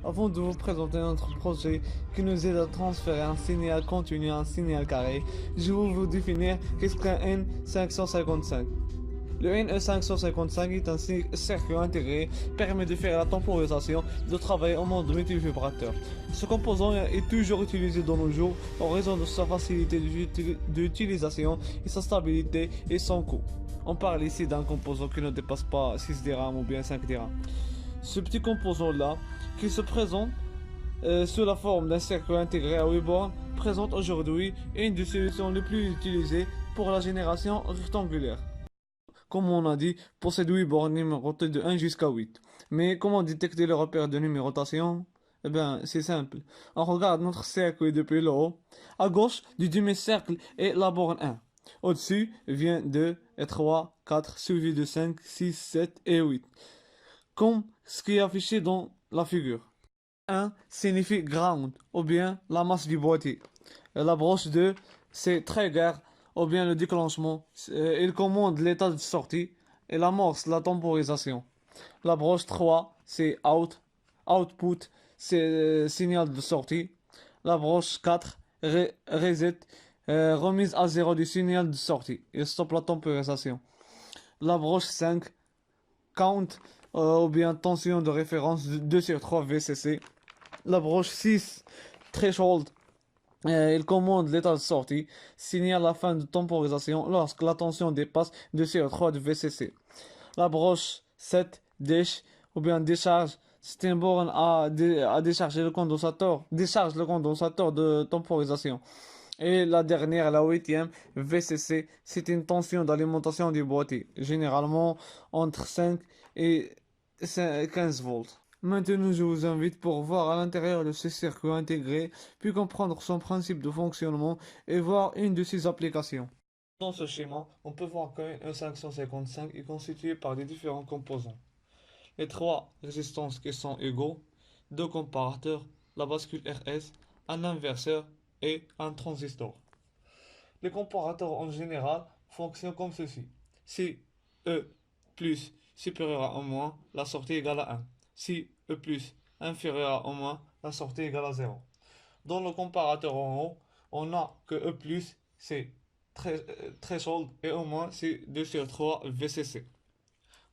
Avant de vous présenter notre projet qui nous aide à transférer un signal continu à un signal carré, je vais vous définir qu'est-ce qu'un N555. Le NE555 est un circuit intégré, permet de faire la temporisation, de travailler au mode multivibrateurs. Ce composant est toujours utilisé dans nos jours en raison de sa facilité d'utilisation et sa stabilité et son coût. On parle ici d'un composant qui ne dépasse pas 6 dirhams ou bien 5 dirhams. Ce petit composant-là, qui se présente sous la forme d'un circuit intégré à 8 bornes, présente aujourd'hui une des solutions les plus utilisées pour la génération rectangulaire. Comme on a dit, possède 8 bornes numérotées de 1 jusqu'à 8. Mais comment détecter le repère de numérotation? Eh bien, c'est simple. On regarde notre circuit depuis le haut. À gauche du demi-cercle est la borne 1. Au-dessus vient 2 et 3, 4, suivi de 5, 6, 7 et 8. Comme ce qui est affiché dans la figure. 1 signifie ground, ou bien la masse du boîtier. La broche 2, c'est trigger, ou bien le déclenchement. Il commande l'état de sortie et l'amorce, la temporisation. La broche 3, c'est out, output, c'est signal de sortie. La broche 4, reset, remise à zéro du signal de sortie et stop la temporisation. La broche 5, count, ou bien tension de référence 2 sur 3 VCC. La broche 6, threshold, il commande l'état de sortie, signale la fin de temporisation lorsque la tension dépasse 2 sur 3 de VCC. La broche 7, dish, ou bien décharge, c'est une borne à décharger le condensateur, décharge le condensateur de temporisation. Et la dernière, la huitième, VCC, c'est une tension d'alimentation du boîtier, généralement entre 5 et 15 volts. Maintenant, je vous invite pour voir à l'intérieur de ce circuit intégré, puis comprendre son principe de fonctionnement et voir une de ses applications. Dans ce schéma, on peut voir qu'un E555 est constitué par des différents composants. Les trois résistances qui sont égaux, deux comparateurs, la bascule RS, un inverseur et un transistor. Les comparateurs en général fonctionnent comme ceci. Si E plus supérieur à 1 moins, la sortie égale à 1. Si E plus inférieur à 1 moins, la sortie égale à 0. Dans le comparateur en haut, on a que E plus c'est threshold et E moins c'est 2 sur 3 VCC.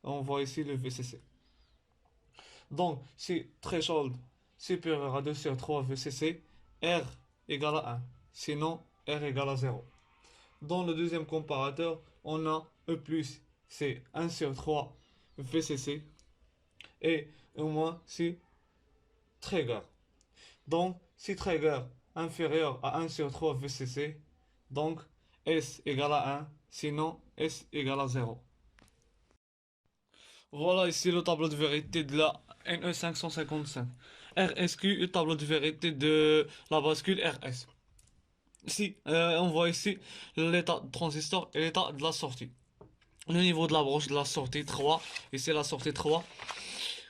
On voit ici le VCC. Donc, si threshold supérieur à 2 sur 3 VCC, R égale à 1. Sinon, R égale à 0. Dans le deuxième comparateur, on a E+, c'est 1 sur 3 VCC. Et E-, c'est trigger. Donc, si trigger inférieur à 1 sur 3 VCC, donc S égale à 1, sinon S égale à 0. Voilà ici le tableau de vérité de la NE555. RSQ, le tableau de vérité de la bascule RS. Ici, on voit ici l'état de transistor et l'état de la sortie. Le niveau de la broche de la sortie 3, ici la sortie 3,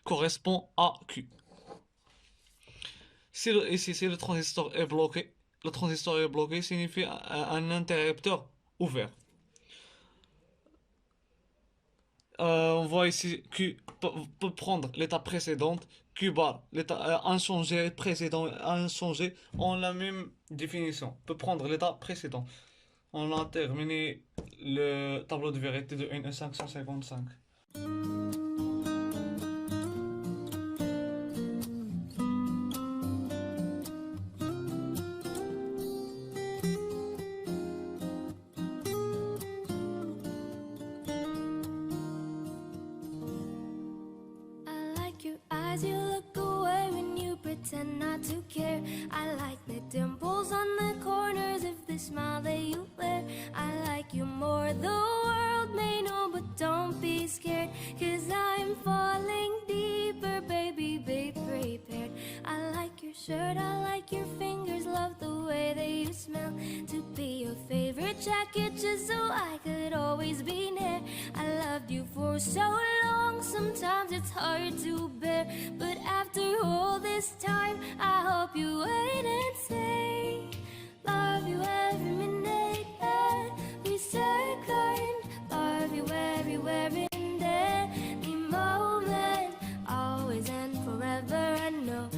correspond à Q. Ici, si le transistor est bloqué, le transistor est bloqué signifie un interrupteur ouvert. On voit ici Q peut prendre l'état précédent, Q bar, l'état inchangé précédent, inchangé ont la même définition, peut prendre l'état précédent. On a terminé le tableau de vérité de NE555. I like your eyes, you look away when you pretend not to care. I like the dimples on the corners of the smile that you wear. I like you more, the world may know, but don't be scared, 'cause I'm falling deeper, baby, be prepared. I like your shirt, I like your fingers, love the way that you smell. To be your favorite jacket just so I could always be near. I loved you for so long, sometimes it's hard to bear, but after all this time, I hope you wait and say, love you every minute that we second, love you everywhere in any moment, always and forever. I know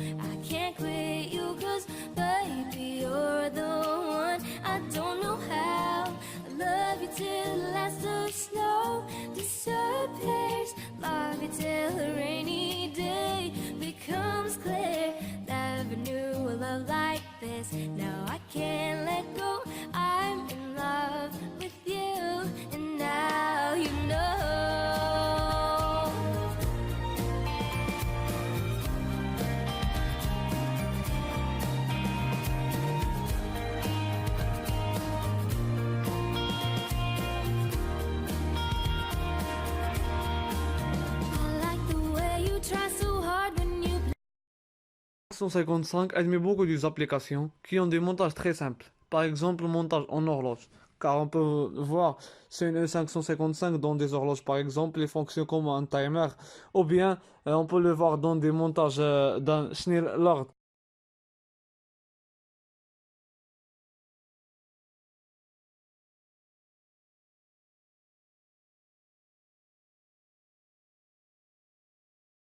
till a rainy day becomes clear. Never knew a love like this. Now I can't let go. I'm in love with you, and now you know. I like the way you try so hard when you 155 admet beaucoup des applications qui ont des montages très simples. Par exemple, le montage en horloge. Car on peut voir c'est une E555 dans des horloges par exemple, il fonctionne comme un timer. Ou bien on peut le voir dans des montages d'un Schnell Lord